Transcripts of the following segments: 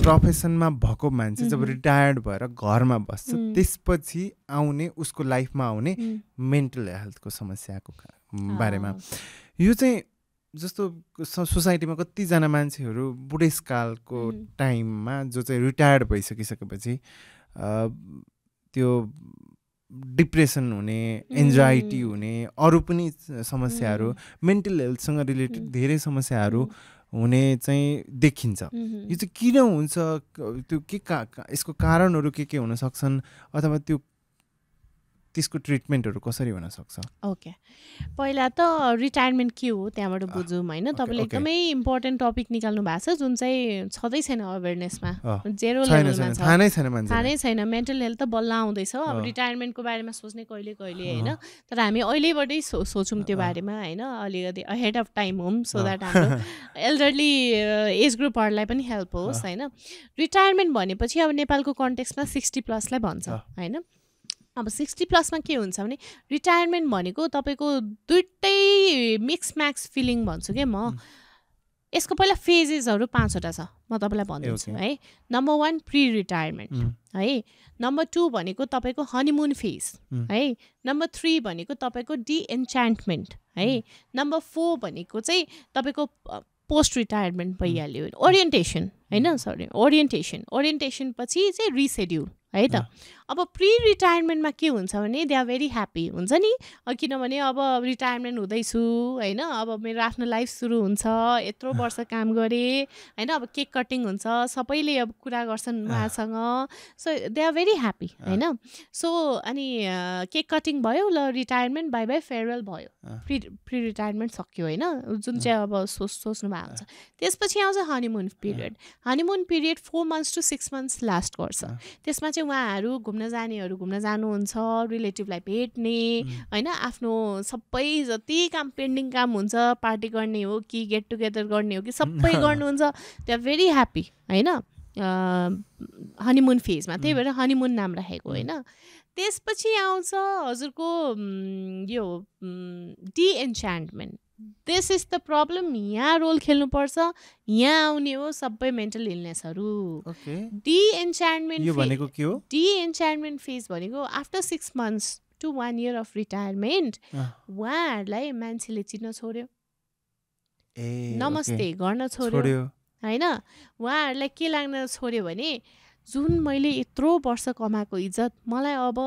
प्रोफेसनमा भएको मान्छे जब रिटायर्ड भएर घरमा बस्छ त्यसपछि आउने उसको लाइफमा आउने मेन्टल हेल्थको समस्याको बारेमा यो चाहिँ जस्तो सोसाइटीमा कतिजना मान्छेहरू बुढेसकालको टाइममा जो चाहिँ रिटायर्ड भइसकिसकेपछि त्यो डिप्रेसन हुने एन्जाइटी हुने अरू पनि समस्याहरू मेन्टल हेल्थसँग रिलेटेड धेरै समस्याहरू हुने चाहिँ देखिन्छ यो चाहिँ किन हुन्छ त्यो के यसको कारणहरू के हुन सक्छन् अथवा त्यसको ट्रिटमेन्टहरू कसरी हुन सक्छ ओके पहिला त रिटायरमेन्ट के हो त्यहाँबाट बुझौँ हैन तपाईले एकदमै इम्पोर्टेन्ट टपिक निकाल्नु भएको छ जुन चाहिँ छँदै छैन अवेरनेसमा जेरो लेभलमा छ थाहा नै छैन मेन्टल हेल्थ त बल्ल आउँदैछ अब रिटायरमेन्टको बारेमा सोच्ने कहिले हैन तर हामी अहिलेबाटै सोचौँ त्यो बारेमा हैन अलिकति ahead of time home so that हाम्रो एल्डरली एज ग्रुपहरूलाई पनि हेल्प होस् हैन रिटायरमेन्ट भनेपछि अब नेपालको कन्टेक्स्टमा 60+ लाई भन्छ हैन अब 60+ के हुन्छ भने रिटायरमेन्ट भनेको तपाईको दुईटै मिक्स म्याक्स फिलिङ भन्छु के म यसको पहिला फेजेसहरू 5वटा छ म तपाईलाई भन्दिन्छु है नम्बर 1 प्री रिटायरमेन्ट है नम्बर 2 भनेको तपाईको हनीमुन फेज है नम्बर 3 भनेको तपाईको डिएन्चान्टमेन्ट है नम्बर 4 भनेको चाहिँ तपाईको पोस्ट रिटायरमेन्ट भइहाल्यो ओरिएन्टेसन हैन सरी ओरिएन्टेसन पछि चाहिँ रिसेड्युल है त अब प्री रिटायरमेन्टमा के हुन्छ भने दे आर भेरी ह्याप्पी हुन्छ नि किनभने अब रिटायरमेन्ट हुँदैछु हैन अब मेरो आफ्नो लाइफ सुरु हुन्छ यत्रो वर्ष काम गरेँ हैन अब केक कटिङ हुन्छ सबैले अब कुरा गर्छन् उहाँसँग so they are very happy हैन सो अनि केक कटिङ भयो ल रिटायरमेन्ट बाई बाई फेयरवेल भयो प्री रिटायरमेन्ट सक्यो हैन जुन चाहिँ अब सोच्नु भएको हुन्छ त्यसपछि आउँछ honeymoon period 4 months to 6 months last गर्छ त्यसमा चाहिँ उहाँहरू घुम्न जानुहुन्छ रिलेटिभलाई भेट्ने हैन आफ्नो सबै जति काम पेन्डिङ काम हुन्छ पार्टी गर्ने हो कि गेट टुगेदर गर्ने हो कि सबै गर्नुहुन्छ दे आर भेरी ह्याप्पी हैन हनीमुन फेजमा त्यही भएर हनीमुन नाम राखेको हैन त्यसपछि आउँछ हजुरको यो डिएन्चान्टमेन्ट दिस इज द प्रब्लम यहाँ रोल खेल्नुपर्छ यहाँ आउने हो सबै मेन्टल इलनेसहरू डिएन्चान्टमेन्ट फेज भनेको after 6 months to 1 year of retirement उहाँहरूलाई मान्छेले चिन्न छोड्यो नमस्ते गर्न छोड्यो हैन उहाँहरूलाई के लाग्न छोड्यो भने जुन मैले यत्रो वर्ष कमाएको इज्जत मलाई अब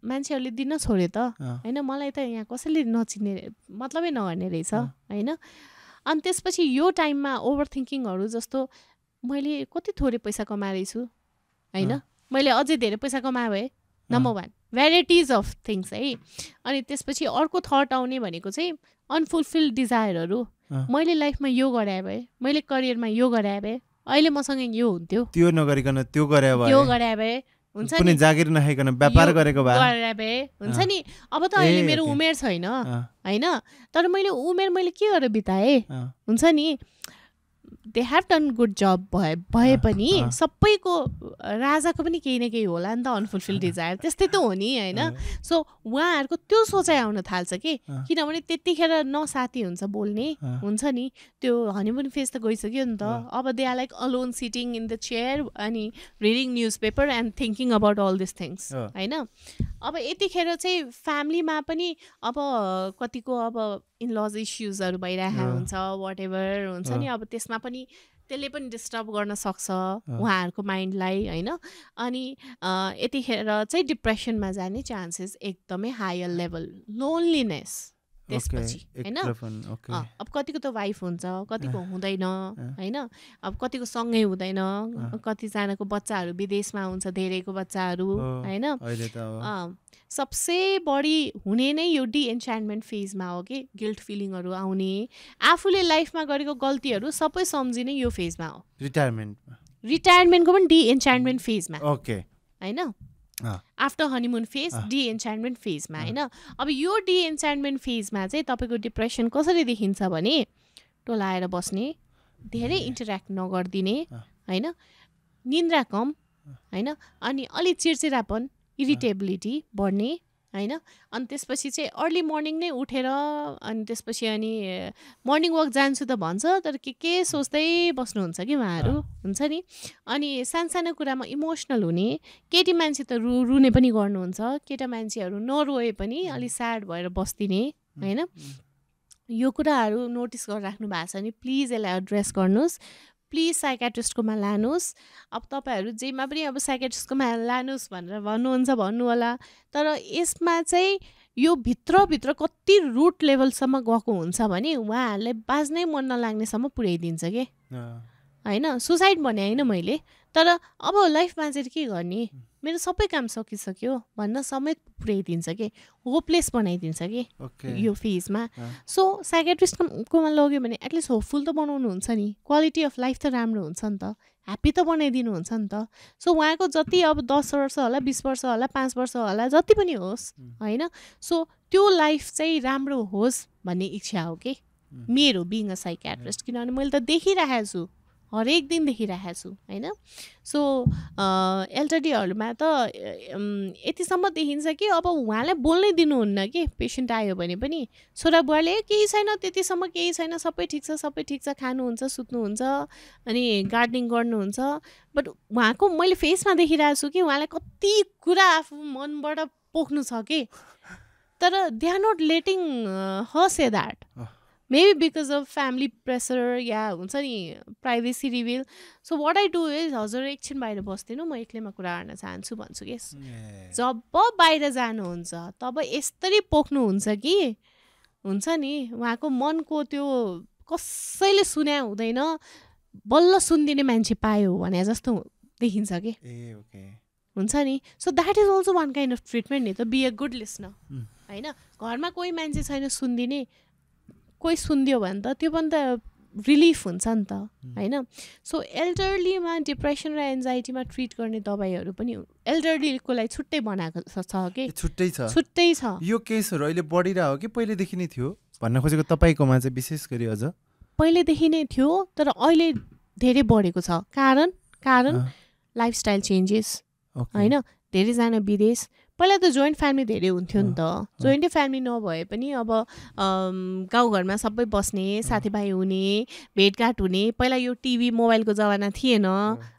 मान्छेहरूले दिन छोड्यो त हैन मलाई त यहाँ कसैले नचिन्ने मतलबै नगर्ने रहेछ हैन अनि त्यसपछि यो टाइममा ओभर थिङ्किङहरू जस्तो मैले कति थोरै पैसा कमाएछु हैन मैले अझै धेरै पैसा कमाए भए नम्बर 1 भेराइटिज अफ थिङ्स है अनि त्यसपछि अर्को थट आउने भनेको चाहिँ अनफुलफिल्ड डिजायरहरू मैले लाइफमा यो गराए भए मैले करियरमा यो गराए भए अहिले मसँग यो हुन्थ्यो त्यो नगरिकन त्यो गराए भए हुन्छ नि जागिर नखाइकन व्यापार गरेको भए हुन्छ नि अब त अहिले मेरो उमेर छैन हैन तर मैले उमेर के गरेर बिताएँ हुन्छ नि दे हेभ डन गुड जब भए पनि सबैको राजाको पनि केही न केही होला नि त अनफुलफिल्ड डिजायर त्यस्तै त हो नि हैन सो उहाँहरूको त्यो सोचाइ आउन थाल्छ कि किनभने त्यतिखेर न साथी हुन्छ बोल्ने हुन्छ नि त्यो हनीमुन फेज त गइसक्यो नि त अब they are like alone sitting in the chair अनि reading news paper and thinking about all this things हैन अब यतिखेर चाहिँ फ्यामिलीमा पनि अब कतिको अब इनलज इस्युजहरू भइरहेको हुन्छ वाट एभर हुन्छ नि अब त्यसमा पनि त्यसले पनि डिस्टर्ब गर्न सक्छ उहाँहरूको माइन्डलाई हैन अनि यतिखेर चाहिँ डिप्रेसनमा जाने चान्सेस एकदमै हायर लेभल लोनलिनेस त्यसपछि हैन अब कतिको त वाइफ हुन्छ कतिको हुँदैन हैन अब कतिको सँगै हुँदैन कतिजनाको बच्चाहरू विदेशमा हुन्छ धेरैको बच्चाहरू हैन सबसे बढी हुने नै यो डिएन्चान्टमेन्ट फेजमा हो कि गिल्ट फिलिङहरू आउने आफूले लाइफमा गरेको गल्तीहरू सबै सम्झिने यो फेजमा हो रिटायरमेन्टको पनि डिएन्चान्टमेन्ट फेजमा हैन आफ्टर हनीमुन फेज डिएन्चान्टमेन्ट फेजमा हैन अब यो डिएन्चान्टमेन्ट फेजमा चाहिँ तपाईँको डिप्रेसन कसरी देखिन्छ भने टोलाएर बस्ने धेरै इन्टरेक्ट नगर्दिने हैन निन्द्रा कम हैन अनि अलि चिडचिडापन इरिटेबिलिटी बढ्ने होइन। अनि त्यसपछि चाहिँ अर्ली मर्निङ नै उठेर अनि त्यसपछि अनि मर्निङ वक जान्छु त भन्छ, तर के सोच्दै बस्नुहुन्छ कि उहाँहरू, हुन्छ नि। अनि सानो कुरामा इमोसनल हुने, केटी मान्छे त रुने पनि गर्नुहुन्छ, केटा मान्छेहरू नरोए पनि अलिक स्याड भएर बस्दिने, होइन। यो कुराहरू नोटिस गरिराख्नु भएको छ भने प्लिज यसलाई एड्रेस गर्नुहोस्, प्लिज साइकेट्रिस्टकोमा लानुहोस्। अब तपाईँहरू जेमा पनि अब साइकेट्रिस्टकोमा लानुहोस् भनेर भन्नुहुन्छ भन्नु होला, तर यसमा चाहिँ यो भित्रभित्र कति रुट लेभलसम्म गएको हुन्छ भने उहाँहरूलाई बाँच्नै मन नलाग्नेसम्म पुर्याइदिन्छ कि, होइन। सुसाइड भने होइन मैले, तर अब लाइफमा चाहिँ के गर्ने, मेरो सबै काम सकिसक्यो भन्न समेत पुर्याइदिन्छ कि, होपलेस बनाइदिन्छ कि यो फेजमा। सो साइकेट्रिस्टकोमा लग्यो भने एटलिस्ट होपफुल त बनाउनुहुन्छ नि, क्वालिटी अफ लाइफ त राम्रो हुन्छ नि त, ह्याप्पी त बनाइदिनुहुन्छ नि त। सो उहाँको जति अब 10 वर्ष होला, 20 वर्ष होला, 5 वर्ष होला, जति पनि होस्, होइन। सो त्यो लाइफ चाहिँ राम्रो होस् भन्ने इच्छा हो कि मेरो बिङ अ साइकेट्रिस्ट, किनभने मैले त देखिरहेको छु, हरेक दिन देखिरहेको छु, होइन। सो एलटडीहरूमा त यतिसम्म देखिन्छ कि अब उहाँलाई बोल्नै दिनुहुन्न कि, पेसेन्ट आयो भने पनि छोरा बुवाले केही छैन, त्यतिसम्म केही छैन, सबै ठिक छ, सबै ठिक छ, खानुहुन्छ, सुत्नुहुन्छ, अनि गार्डनिङ गर्नुहुन्छ। बट उहाँको मैले फेसमा देखिरहेको छु कि उहाँलाई कति कुरा आफू मनबाट पोख्नु छ कि, तर they are not letting her say that, maybe because of family pressure या हुन्छ नि privacy reveal. So what I do is हजुर एकछिन बाहिर बस्दिनु, म एक्लैमा कुरा गर्न चाहन्छु भन्छु कि। जब बाहिर जानुहुन्छ तब यस्तरी पोख्नुहुन्छ कि हुन्छ नि उहाँको मनको त्यो कसैले सुन्या हुँदैन, बल्ल सुनिदिने मान्छे पायो भने जस्तो देखिन्छ कि, हुन्छ नि। So that is also one kind of treatment नि त, बी अ गुड लिसनर, होइन। घरमा कोही मान्छे छैन सुनिदिने, कोही सुनिदियो भने त त्यो पनि त रिलिफ हुन्छ नि त, होइन। सो एल्डरलीमा डिप्रेसन र एन्जाइटीमा ट्रिट गर्ने दबाईहरू पनि एल्डरलीको लागि छुट्टै बनाएको छ कि, छुट्टै छ। यो केसहरू अहिले बढिरहेको हो कि पहिलेदेखि नै थियो भन्न खोजेको तपाईँकोमा चाहिँ विशेष गरी? अझ पहिलेदेखि नै थियो, तर अहिले धेरै बढेको छ। कारण लाइफस्टाइल चेन्जेस, होइन। धेरैजना विदेश, पहिला त जोइन्ट फ्यामिली धेरै हुन्थ्यो नि त, जोइन्टै फ्यामिली नभए पनि अब गाउँघरमा सबै बस्ने, साथीभाइ हुने, भेटघाट हुने। पहिला यो टिभी मोबाइलको जमाना थिएन,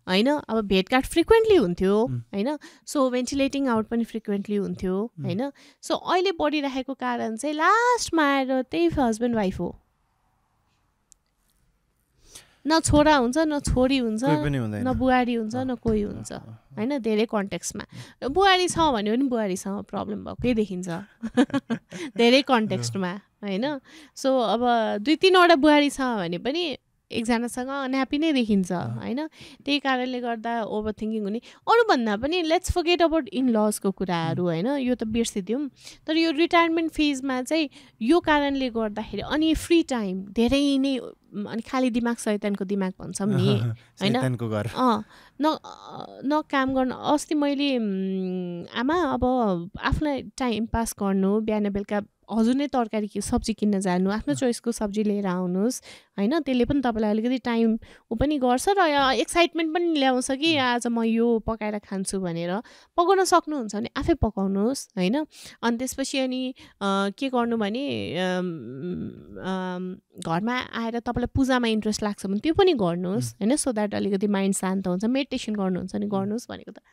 होइन। अब भेटघाट फ्रिक्वेन्टली हुन्थ्यो, होइन। सो भेन्टिलेटिङ आउट पनि फ्रिक्वेन्टली हुन्थ्यो, होइन। सो अहिले बढिरहेको कारण चाहिँ लास्टमा आएर त्यही हस्बेन्ड वाइफ हो, न छोरा हुन्छ, न छोरी हुन्छ, न बुहारी हुन्छ, न कोही हुन्छ, होइन। धेरै कन्टेक्स्टमा बुहारी छ भने पनि बुहारीसँग प्रब्लम भएकै देखिन्छ धेरै कन्टेक्स्टमा, होइन। सो अब 2-3वटा बुहारी छ भने पनि एकजनासँग अनह्याप्पी नै देखिन्छ, होइन। त्यही कारणले गर्दा ओभर थिङ्किङ हुने। अरूभन्दा पनि लेट्स फर्गेट अबाउट इन लजको कुराहरू, होइन, यो त बिर्सिदिउँ। तर यो रिटायरमेन्ट फेजमा चाहिँ यो कारणले गर्दाखेरि अनि फ्री टाइम धेरै नै, अनि खाली दिमाग शैतानको दिमाग भन्छौँ नि, होइन। न काम गर्नु। अस्ति मैले आमा अब आफूलाई टाइम पास गर्नु, बिहान बेलुका हजुर नै तरकारी सब्जी किन्न जानु, आफ्नो चोइसको सब्जी लिएर आउनुहोस्, होइन। त्यसले पनि तपाईँलाई अलिकति टाइम ऊ पनि गर्छ र एक्साइटमेन्ट पनि ल्याउँछ कि आज म यो पकाएर खान्छु भनेर। पकाउन सक्नुहुन्छ भने आफै पकाउनुहोस्, होइन। अनि त्यसपछि अनि के गर्नु भने घरमा आएर तपाईँलाई पूजामा इन्ट्रेस्ट लाग्छ भने त्यो पनि गर्नुहोस्, होइन। सो द्याट अलिकति माइन्ड शान्त हुन्छ। मेडिटेसन गर्नुहुन्छ भने गर्नुहोस् भनेको त।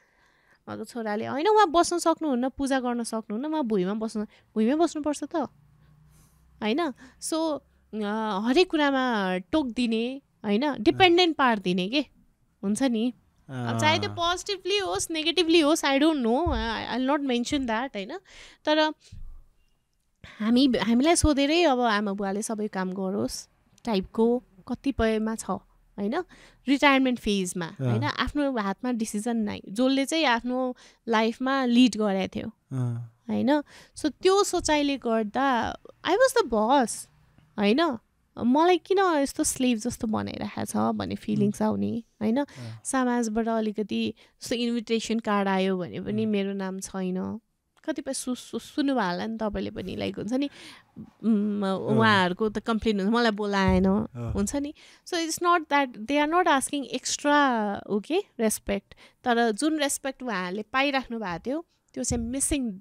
उहाँको छोराले होइन उहाँ बस्न सक्नुहुन्न, पूजा गर्न सक्नुहुन्न, उहाँ भुइँमै बस्नुपर्छ त, होइन। सो हरेक कुरामा टोकिदिने, होइन, डिपेन्डेन्ट पारिदिने के हुन्छ नि। चाहे त्यो पोजिटिभली होस् नेगेटिभली होस्, I don't know, I will not mention that, होइन। तर हामीलाई सोधेरै अब आमा बुवाले सबै काम गरोस् टाइपको कतिपयमा छ, होइन। रिटायरमेन्ट फेजमा, होइन, आफ्नो हातमा डिसिजन नै, जसले चाहिँ आफ्नो लाइफमा लिड गरेको थियो, होइन। सो त्यो सोचाइले गर्दा आई वाज द बस, होइन। मलाई किन यस्तो स्लेभ जस्तो बनाइरहेको छ भन्ने फिलिङ्स आउने, होइन। समाजबाट अलिकति जस्तो इन्भिटेसन कार्ड आयो भने पनि मेरो नाम छैन। कतिपय सुन्नुभयो होला नि तपाईँले पनि, लाइक हुन्छ नि उहाँहरूको त कम्प्लेन हुन्छ मलाई बोलाएन, हुन्छ नि। So it's not that they are not asking extra respect, तर जुन रेस्पेक्ट उहाँहरूले पाइराख्नु भएको थियो त्यो चाहिँ मिसिङ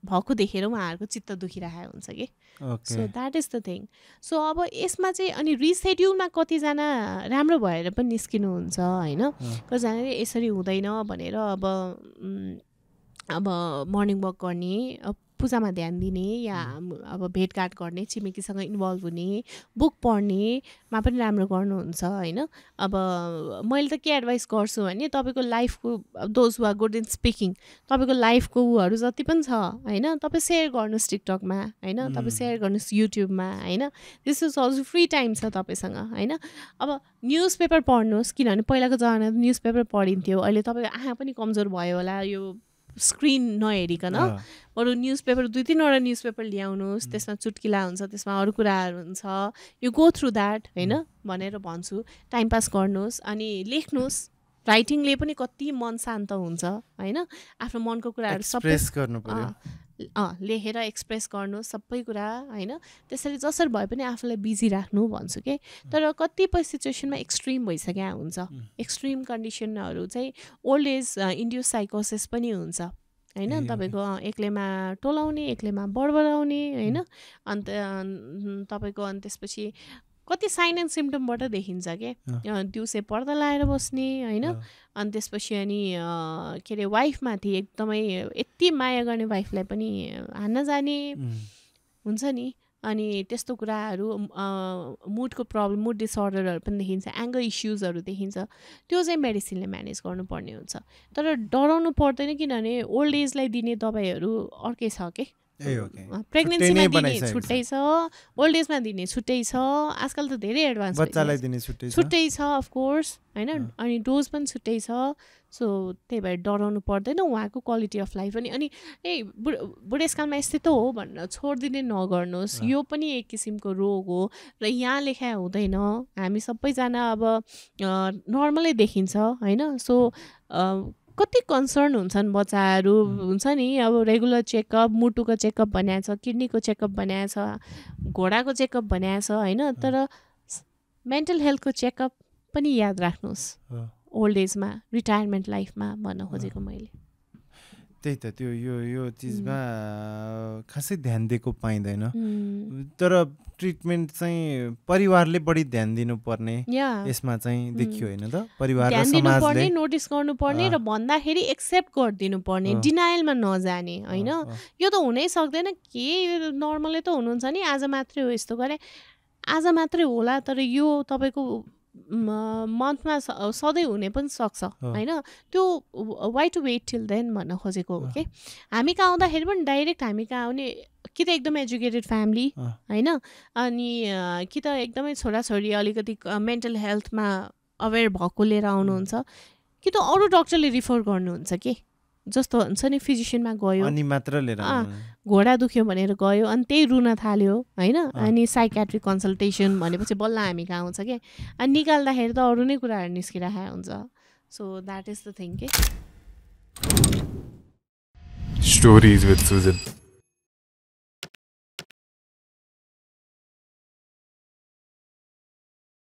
भएको देखेर उहाँहरूको चित्त दुखिरहेको हुन्छ कि so that is the thing so अब यसमा चाहिँ अनि रिसेड्युलमा कतिजना राम्रो भएर पनि निस्किनुहुन्छ होइन कतिजनाले यसरी हुँदैन भनेर अब मर्निङ वक गर्ने पूजामा ध्यान दिने या अब भेटघाट गर्ने छिमेकीसँग इन्भल्भ हुने बुक पढ्नेमा पनि राम्रो गर्नुहुन्छ होइन अब मैले त के एडभाइस गर्छु भने तपाईँको लाइफको those who are good in speaking तपाईँको लाइफको उहरू जति पनि छ होइन तपाईँ सेयर गर्नुहोस् टिकटकमा होइन तपाईँ सेयर गर्नुहोस् युट्युबमा होइन this is also free time छ तपाईँसँग होइन अब न्युज पेपर पढ्नुहोस् किनभने पहिलाको जमानामा न्युज पेपर पढिन्थ्यो अहिले तपाईँको आँखा पनि कमजोर भयो होला यो स्क्रिन नहेरिकन बरु न्युज पेपर 2-3वटा न्युज पेपर ल्याउनुहोस् त्यसमा चुट्किला हुन्छ त्यसमा अरू कुराहरू हुन्छ यु गो थ्रु द्याट होइन भनेर भन्छु टाइम पास गर्नुहोस् अनि लेख्नुहोस् राइटिङले पनि कति मन शान्त हुन्छ होइन आफ्नो मनको कुराहरू सबै लेखेर एक्सप्रेस गर्नुहोस् सबै कुरा होइन त्यसरी जसरी भए पनि आफूलाई बिजी राख्नु भन्छु कि तर कतिपय सिचुएसनमा एक्सट्रिम भइसक्यो हुन्छ एक्सट्रिम कन्डिसनहरू चाहिँ ओल्ड एज इन्ड्युस साइकोसिस पनि हुन्छ होइन तपाईँको एक्लैमा टोलाउने एक्लैमा बडबडाउने होइन अन्त तपाईँको अनि त्यसपछि कति साइन एन्ड सिम्टमबाट देखिन्छ क्या दिउँसै पर्दा लाएर बस्ने होइन अनि त्यसपछि अनि के अरे वाइफमाथि एकदमै यति माया गर्ने वाइफलाई पनि हान्न जाने हुन्छ नि अनि त्यस्तो कुराहरू मुडको प्रब्लम मुड डिसअर्डरहरू पनि देखिन्छ एङ्गर इस्युजहरू देखिन्छ त्यो चाहिँ मेडिसिनले म्यानेज गर्नुपर्ने हुन्छ तर डराउनु पर्दैन किनभने ओल्ड एजलाई दिने दबाईहरू अर्कै छ के प्रेग्नेन्सीमा दिने छुट्टै छ ओल्ड एजमा दिने छुट्टै छ आजकल त धेरै एडभान्स बच्चालाई दिने छुट्टै छ अफकोर्स होइन अनि डोज पनि छुट्टै छ सो त्यही भएर डराउनु पर्दैन उहाँको क्वालिटी अफ लाइफ पनि अनि बुढेसकालमा यस्तै त हो भनेर छोडिदिने नगर्नुहोस् यो पनि एक किसिमको रोग हो र यहाँ लेखा हुँदैन हामी सबैजना अब नर्मलै देखिन्छ होइन सो कति कन्सर्न हुन्छन् बच्चाहरू हुन्छ नि अब रेगुलर चेकअप मुटुको चेकअप बनाएको छ किडनीको चेकअप बनाएको छ घोडाको चेकअप बनाएको छ होइन तर मेन्टल हेल्थको चेकअप पनि याद राख्नुहोस् ओल्ड एजमा रिटायरमेन्ट लाइफमा भन्न खोजेको मैले त्यही त त्यो यो चिजमा खासै ध्यान दिएको पाइँदैन तर ट्रिटमेन्ट चाहिँ परिवारले बढी ध्यान दिनुपर्ने यसमा चाहिँ देखियो होइन त परिवार र समाजले नोटिस गर्नुपर्ने र भन्दाखेरि एक्सेप्ट गरिदिनु पर्ने डिनायलमा नजाने होइन यो त हुनै सक्दैन के नर्मलै त हुनुहुन्छ नि आज मात्रै हो यस्तो गरे आज मात्रै होला तर यो तपाईँको मन्थमा सधैँ हुने पनि सक्छ होइन त्यो why to wait till then भन्न खोजेको हो कि हामी कहाँ आउँदाखेरि पनि डाइरेक्ट हामी कहाँ आउने कि त एकदम एजुकेटेड फ्यामिली होइन अनि कि त एकदमै छोराछोरी अलिकति मेन्टल हेल्थमा अवेर भएको लिएर आउनुहुन्छ कि त अरू डक्टरले रिफर गर्नुहुन्छ कि जस्तो हुन्छ नि फिजिसियनमा गयो अनि मात्र लिएर घोडा दुख्यो भनेर गयो अनि त्यही रुन थाल्यो होइन अनि साइकियाट्रिक कन्सल्टेसन भनेपछि बल्ल हामी कहाँ आउँछ कि अनि निकाल्दाखेरि त अरू नै कुराहरू निस्किरहेको हुन्छ so that is the thing के स्टोरिज विथ सुजन